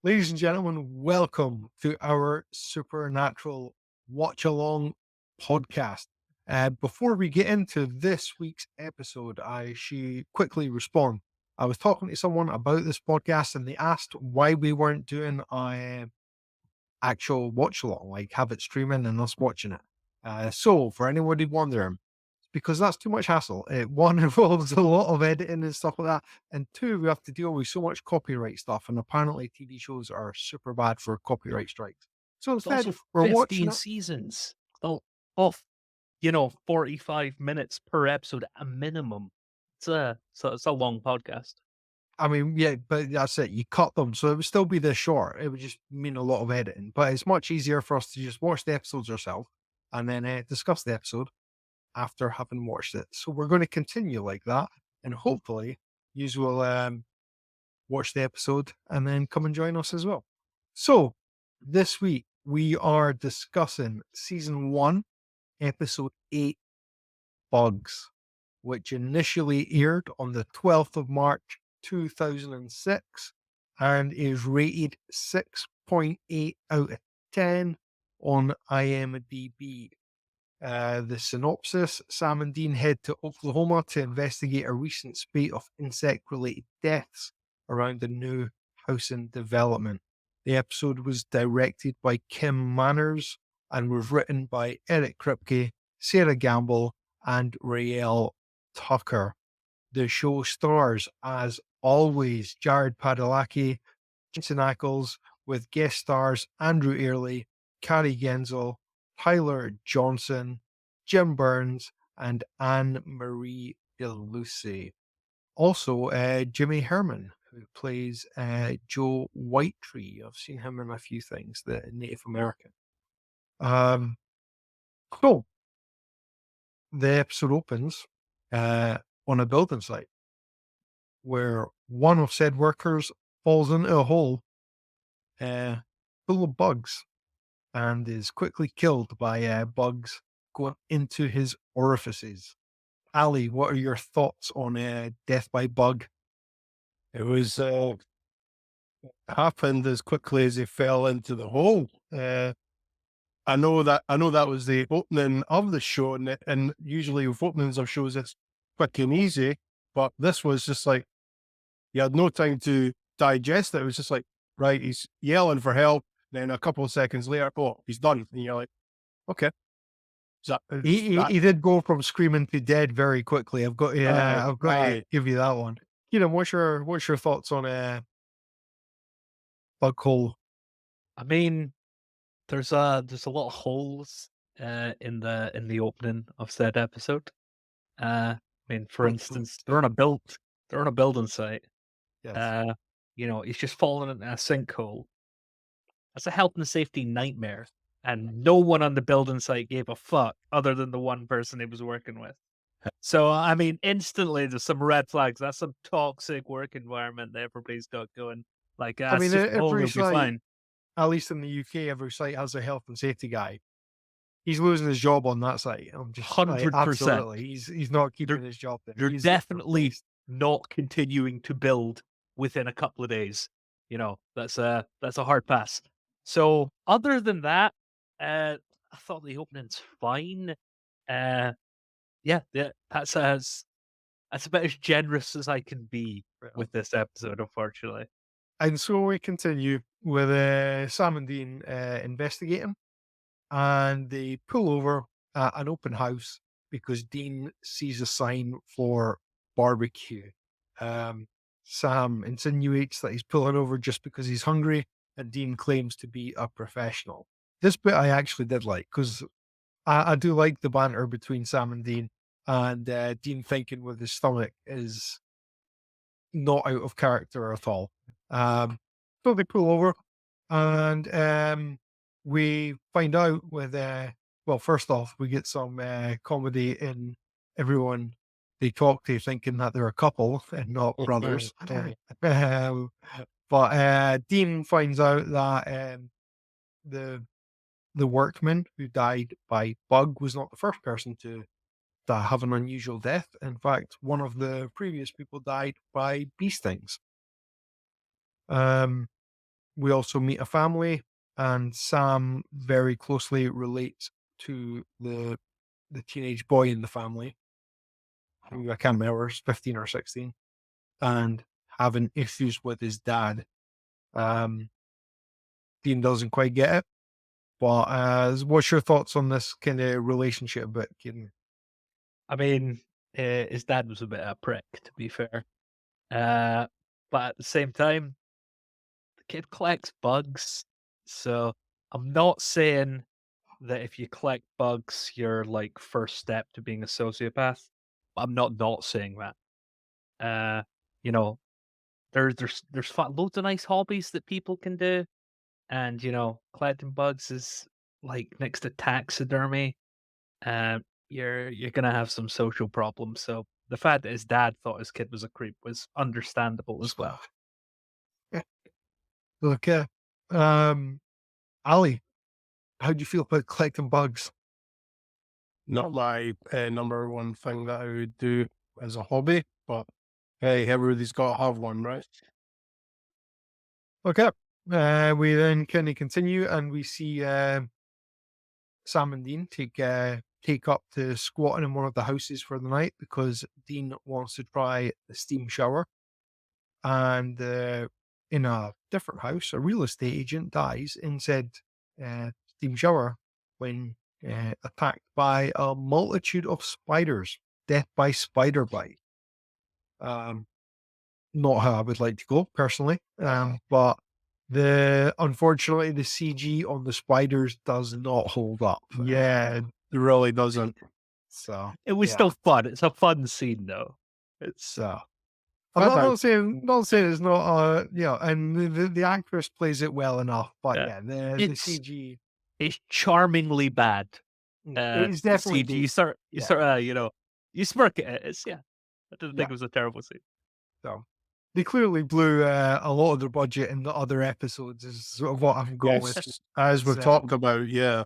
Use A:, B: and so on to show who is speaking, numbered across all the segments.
A: Ladies and gentlemen, welcome to our Supernatural Watch Along podcast. Before we get into this week's episode, I should quickly respond. I was talking to someone about this podcast and they asked why we weren't doing a actual watch along, like have it streaming and us watching it. So, for anybody wondering, because that's too much hassle. One involves a lot of editing and stuff like that, and two, we have to deal with so much copyright stuff. And apparently, TV shows are super bad for copyright strikes. So
B: It's
A: instead,
B: also
A: we're watching
B: 15
A: it.
B: seasons. So of 45 minutes per episode, a minimum. It's a long podcast.
A: I mean, yeah, but that's it. You cut them, so it would still be this short. It would just mean a lot of editing, but it's much easier for us to just watch the episodes ourselves and then discuss the episode after having watched it. So we're going to continue like that, and hopefully, you will watch the episode and then come and join us as well. So, this week we are discussing season 1, episode 8, Bugs, which initially aired on the 12th of March 2006 and is rated 6.8 out of 10 on IMDb. The synopsis: Sam and Dean head to Oklahoma to investigate a recent spate of insect related deaths around a new housing development. The episode was directed by Kim Manners and was written by Eric Kripke, Sarah Gamble, and Rael Tucker. The show stars, as always, Jared Padalecki, Jensen Ackles, with guest stars Andrew Earley, Carrie Genzel, Tyler Johnson, Jim Burns, and Anne Marie DeLucy. Also, Jimmy Herman, who plays Joe Whitetree. I've seen him in a few things, the Native American. Um, so, the episode opens on a building site where one of said workers falls into a hole full of bugs and is quickly killed by bugs going into his orifices. Ali, what are your thoughts on death by bug?
C: It was happened as quickly as he fell into the hole. I know that was the opening of the show, and usually with openings of shows it's quick and easy, but this was just like you had no time to digest it. It was just like, right, he's yelling for help, then a couple of seconds later, oh, he's done, and you're like, okay, is
A: He did go from screaming to dead very quickly. I've got to
C: aye.
A: give you that one. Kieran, what's your thoughts on bug hole?
B: I mean, there's a lot of holes in the opening of said episode. For instance, they're on a building site.
A: Yes.
B: Uh, he's just fallen into a sinkhole. That's a health and safety nightmare. And no one on the building site gave a fuck other than the one person he was working with. So, instantly there's some red flags. That's some toxic work environment that everybody's got going. Like,
A: I
B: it's
A: mean,
B: just a hole,
A: every
B: you'll be
A: site,
B: fine.
A: at least in the UK, every site has a health and safety guy. He's losing his job on that site. I'm just like,
B: 100%.
A: absolutely. He's not keeping
B: They're
A: his job there.
B: they're
A: He's getting
B: definitely
A: replaced.
B: not continuing to build within a couple of days. That's a hard pass. So other than that, I thought the opening's fine. Yeah, that's about as generous as I can be
A: Right on.
B: with this episode, unfortunately.
A: And so we continue with Sam and Dean investigating, and they pull over at an open house because Dean sees a sign for barbecue. Um, Sam insinuates that he's pulling over just because he's hungry, and Dean claims to be a professional. This bit I actually did like because I do like the banter between Sam and Dean, and Dean thinking with his stomach is not out of character at all. Um, so they pull over, and we find out with well, first off, we get some comedy in everyone they talk to thinking that they're a couple and not brothers. Um, but Dean finds out that the the workman who died by bug was not the first person to have an unusual death. In fact, one of the previous people died by bee stings. Um, we also meet a family, and Sam very closely relates to the teenage boy in the family, who I can't remember, is 15 or 16, and having issues with his dad. Dean doesn't quite get it, but what's your thoughts on this kind of relationship bit, Kieran?
B: I mean, his dad was a bit of a prick, to be fair. But at the same time, the kid collects bugs. So I'm not saying that if you collect bugs, you're like first step to being a sociopath. But I'm not saying that. Uh, you know, loads of nice hobbies that people can do, and collecting bugs is like next to taxidermy. You're gonna have some social problems. So the fact that his dad thought his kid was a creep was understandable as well.
A: Yeah. Look, Ali, how do you feel about collecting bugs?
C: Not my number one thing that I would do as a hobby, but hey, everybody's got to have one, right?
A: Okay. We then kind of continue, and we see Sam and Dean take up to squatting in one of the houses for the night because Dean wants to try the steam shower. And in a different house, a real estate agent dies in said steam shower when attacked by a multitude of spiders. Death by spider bite. Not how I would like to go personally, but unfortunately the CG on the spiders does not hold up.
C: Yeah, it really doesn't.
A: So
B: It was
A: yeah.
B: still fun. It's a fun scene, though. It's
A: So I'm not saying it's not and the actress plays it well enough, but
B: Yeah.
A: the
B: It's-
A: CG
B: it's charmingly bad.
A: it's definitely
B: CG. You
A: yeah.
B: sort of you smirk at it. It's I didn't think
A: Yeah.
B: it was a terrible scene.
A: So they clearly blew a lot of their budget in the other episodes. Is sort of what I'm going with.
C: As we've talked about, yeah.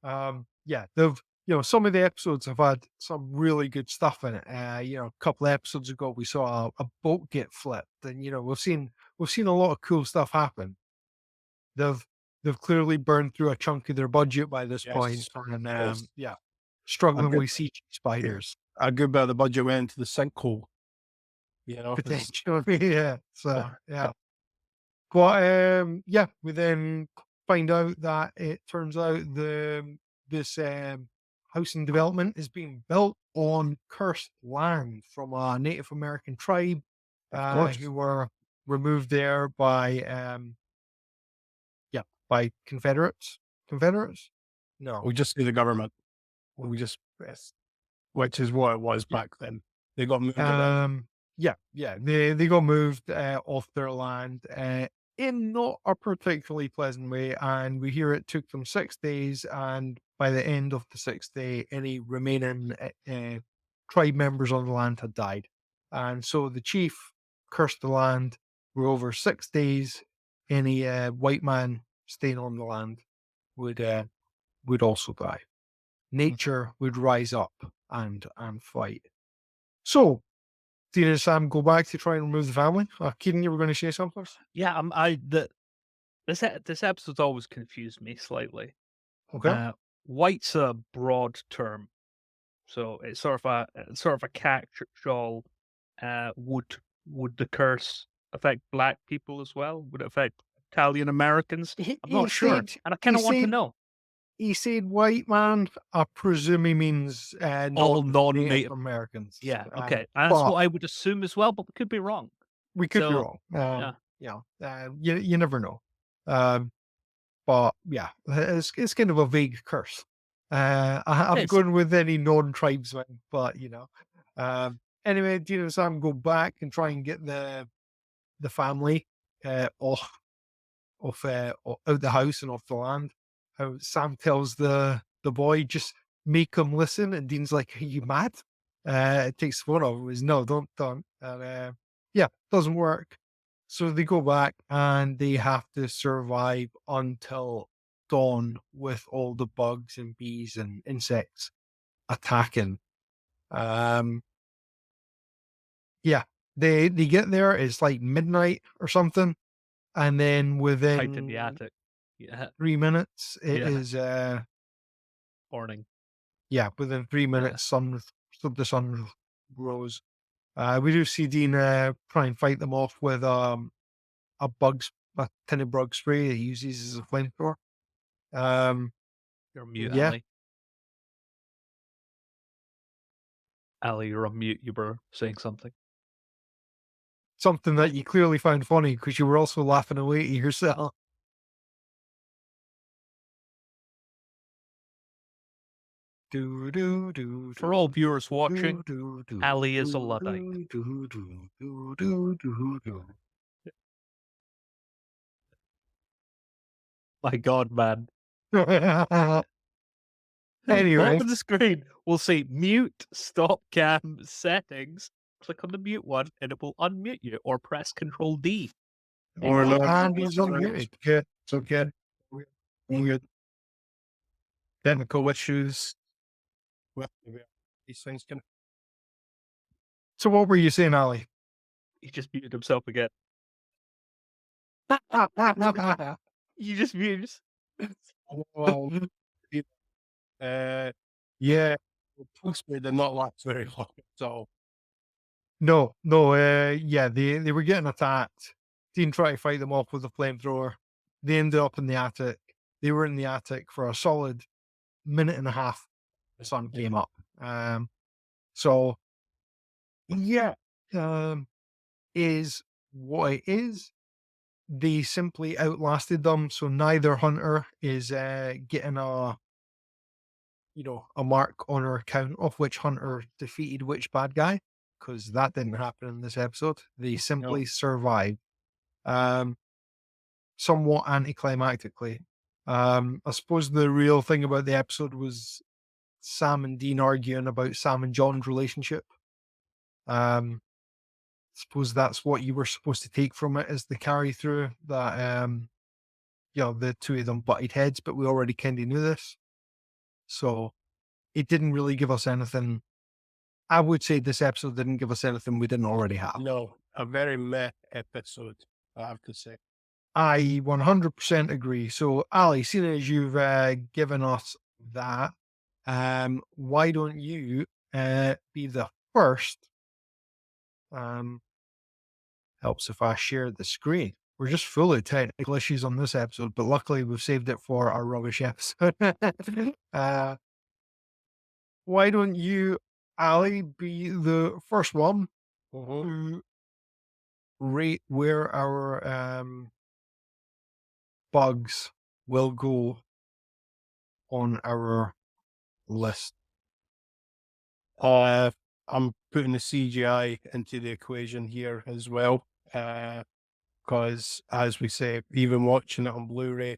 A: They've some of the episodes have had some really good stuff in it. A couple of episodes ago we saw a boat get flipped, and we've seen a lot of cool stuff happen. They've clearly burned through a chunk of their budget by this point, and struggling with CG spiders.
C: A good bit of the budget went into the sinkhole.
A: Potentially, yeah. So yeah. But we then find out that it turns out this housing development is being built on cursed land from a Native American tribe who were removed there by Confederates. Confederates? No.
C: We just see the government. Which is what it was back then. They got moved.
A: They got moved off their land in not a particularly pleasant way, and we hear it took them 6 days, and by the end of the 6th day, any remaining tribe members on the land had died, and so the chief cursed the land. For over 6 days, any white man staying on the land would also die. Nature would rise up and fight. So Dean and Sam go back to try and remove the family. Kieran, you were going to say something?
B: Yeah, this episode's always confused me slightly.
A: Okay.
B: White's a broad term, so it's sort of a catch-all. Would the curse affect black people as well? Would it affect Italian Americans? I'm not sure, and I kind of want to know.
A: He said white man. I presume he means
B: All
A: non-Native
B: non-native
A: Americans.
B: Yeah, okay, that's what I would assume as well, but we could be wrong.
A: We could be wrong. You never know. But yeah, it's kind of a vague curse. I'm going with any non-tribesman, but anyway, Dean and Sam go back and try and get the family off out the house and off the land. How Sam tells the boy, just make him listen, and Dean's like, "Are you mad?" It takes the phone off him. He's no, don't. And doesn't work. So they go back and they have to survive until dawn with all the bugs and bees and insects attacking. They get there. It's like midnight or something, And then
B: Height in the
A: within
B: attic. Yeah.
A: 3 minutes, it
B: Yeah.
A: is
B: Morning.
A: within 3 minutes, the sun rose. We do see Dean try and fight them off with a tin of bug spray he uses as a flamethrower.
B: You're on mute,
A: Yeah.
B: Ali. Ali, you're on mute. You were saying something.
A: Something that you clearly found funny because you were also laughing away to yourself. Do, do, do,
B: For all viewers watching,
A: do, do,
B: Ali is a
A: do,
B: Luddite.
A: do, do, do, do, do, do.
B: My God, man.
A: Anyway.
B: Bottom of the screen will say mute, stop cam, settings. Click on the mute one and it will unmute you, or press Control D.
C: Or not.
A: And he's unmuted.
C: Good. It's okay. Weird. Technical issues. Well, these things can.
A: So what were you saying, Ali?
B: He just muted himself again. You just muted.
C: Well, yeah, Postman did not last very long. So
A: No, yeah, they were getting attacked. Dean tried to fight them off with a flamethrower. They ended up in the attic. They were in the attic for a solid minute and a half. The sun came up. So yeah, is what it is. They simply outlasted them. So neither hunter is getting a mark on our account of which hunter defeated which bad guy, because that didn't happen in this episode. They simply survived. Somewhat anticlimactically. I suppose the real thing about the episode was Sam and Dean arguing about Sam and John's relationship. Suppose that's what you were supposed to take from it as the carry through, that the two of them butted heads, but we already kind of knew this. So it didn't really give us anything. I would say this episode didn't give us anything we didn't already have.
C: no, a very meh episode, I have to say.
A: I 100% agree. So, Ali, seeing as you've given us that, why don't you be the first? Helps if I share the screen. We're just full of technical issues on this episode, but luckily we've saved it for our rubbish episode. Why don't you, Ali, be the first one to rate where our bugs will go on our list?
C: I'm putting the CGI into the equation here as well, because as we say, even watching it on Blu-ray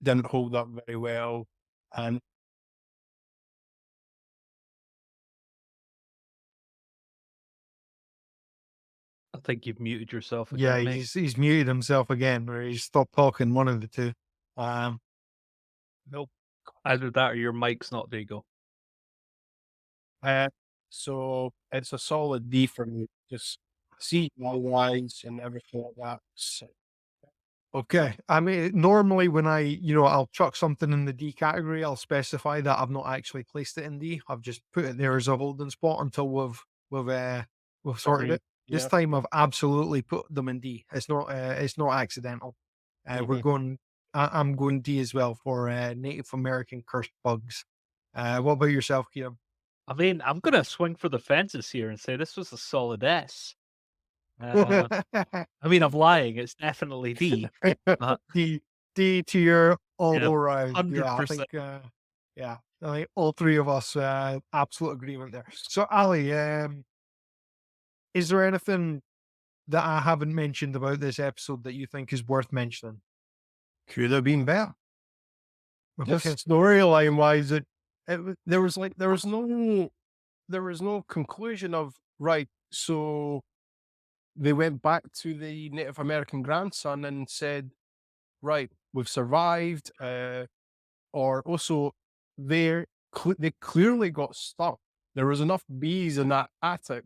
C: didn't hold up very well, and
B: I think you've muted yourself
A: Yeah,
B: again, mate.
A: he's muted himself again, or he's stopped talking. One of the two.
C: nope.
B: Either that or your mic's not. There you go.
C: So it's a solid D for me. Just CGI wise and everything like that. So,
A: Okay. I mean, normally when I'll chuck something in the D category, I'll specify that I've not actually placed it in D. I've just put it there as a holding spot until we've sorted it. This
C: yeah.
A: time I've absolutely put them in D. It's not accidental. I'm going D as well for Native American cursed bugs. What about yourself, Kieran?
B: I mean, I'm going to swing for the fences here and say this was a solid S. I mean, I'm lying. It's definitely D.
A: D tier all
B: Yeah,
A: around. Yeah, I
B: 100%.
A: think. I think all three of us absolute agreement there. So, Ali, is there anything that I haven't mentioned about this episode that you think is worth mentioning?
C: Could have been better. Just
A: Okay.
C: storyline wise, there was no conclusion of right. So they went back to the Native American grandson and said, right, we've survived. Or also they clearly got stung. There was enough bees in that attic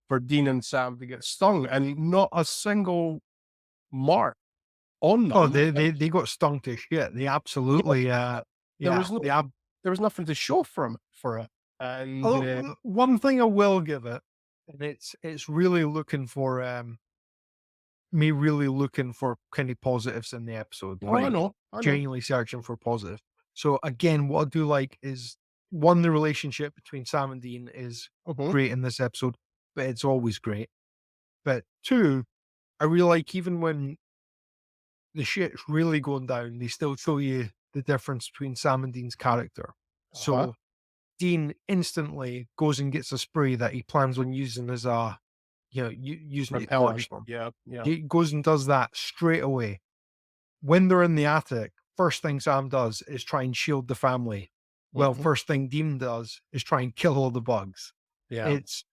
C: for Dean and Sam to get stung, and not a single mark on them.
A: Oh, they got stung to shit. They absolutely,
C: there
A: yeah,
C: was there was nothing to show for it. And
A: Although, one thing I will give it, and it's really looking for me really looking for kind of positives in the episode.
C: I know.
A: Genuinely searching for positive. So again, what I do like is one, the relationship between Sam and Dean is great in this episode, but it's always great. But two, I really like even when the shit's really going down, they still show you the difference between Sam and Dean's character. So Dean instantly goes and gets a spray that he plans on using as a, using it to torch them.
C: Yeah.
A: He goes and does that straight away. When they're in the attic, first thing Sam does is try and shield the family. Well, first thing Dean does is try and kill all the bugs.
C: Yeah.
A: It's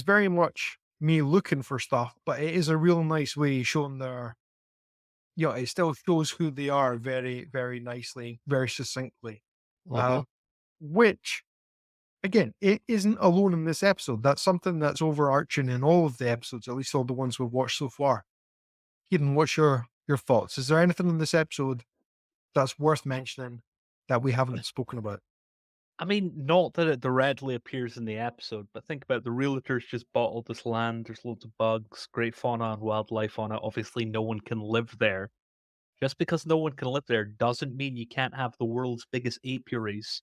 A: very much me looking for stuff, but it is a real nice way showing their, it still shows who they are very, very nicely, very succinctly. Which, again, it isn't alone in this episode. That's something that's overarching in all of the episodes, at least all the ones we've watched so far. Kieran, what's your thoughts? Is there anything in this episode that's worth mentioning that we haven't spoken about?
B: I mean, not that it directly appears in the episode, but think about it, the realtors just bought all this land. There's loads of bugs, great fauna and wildlife on it. Obviously, no one can live there. Just because no one can live there doesn't mean you can't have the world's biggest apiaries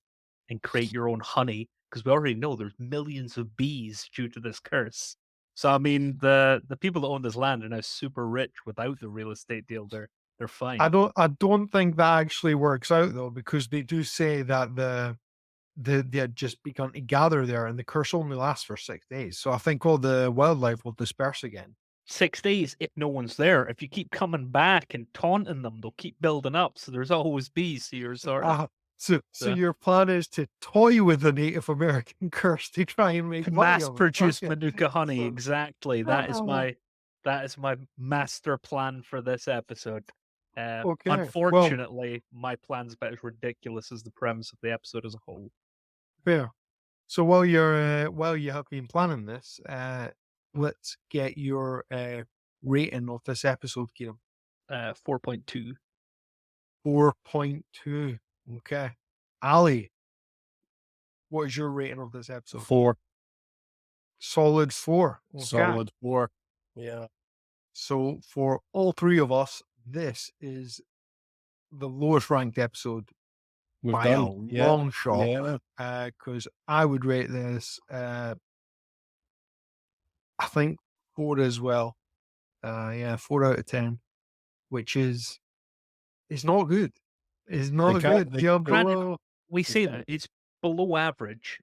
B: and create your own honey, because we already know there's millions of bees due to this curse. So I mean, the people that own this land are now super rich without the real estate deal. They're fine.
A: I don't think that actually works out though, because they do say that they had just begun to gather there, and the curse only lasts for 6 days. So I think all the wildlife will disperse again.
B: 6 days if no one's there. If you keep coming back and taunting them, they'll keep building up. So there's always bees here.
A: So your plan is to toy with the Native American curse to try and make money
B: mass
A: on it.
B: produce
A: Okay.
B: Manuka honey. Exactly. That is my master plan for this episode.
A: Okay.
B: Unfortunately, my plan's about as ridiculous as the premise of the episode as a whole.
A: Fair. So while you have been planning this, let's get your rating of this episode, Kieran.
B: 4.2.
A: 4.2. Okay. Ali, what is your rating of this episode?
C: 4.
A: Solid 4. Okay.
C: Solid 4. Yeah.
A: So for all three of us, this is the lowest ranked episode by a long shot. Because I would rate this, I think 4 as well. 4 out of 10, which is not good. It's not good.
B: Granted, we say that it's below average.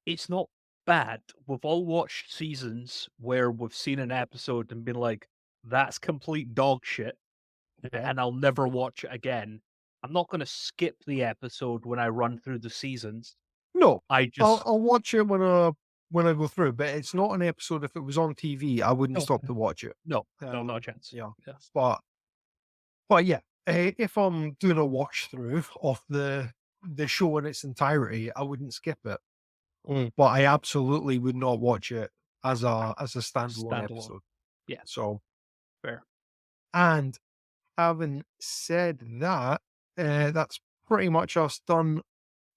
B: It's not bad. We've all watched seasons where we've seen an episode and been like, that's complete dog shit, and I'll never watch it again. I'm not going to skip the episode when I run through the seasons.
A: No, I'll watch it when I go through, but it's not an episode. If it was on TV, I wouldn't stop to watch it.
B: No, not a chance.
A: Yeah. But yeah, if I'm doing a watch through of the show in its entirety, I wouldn't skip it. But I absolutely would not watch it as a standalone episode.
B: Yeah.
A: So
B: fair.
A: And having said that, that's pretty much us done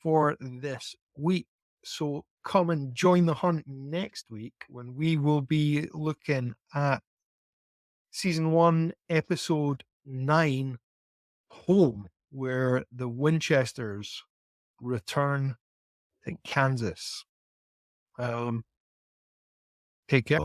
A: for this week. So come and join the hunt next week when we will be looking at season 1, episode 9, Home, where the Winchesters return to Kansas. Take care.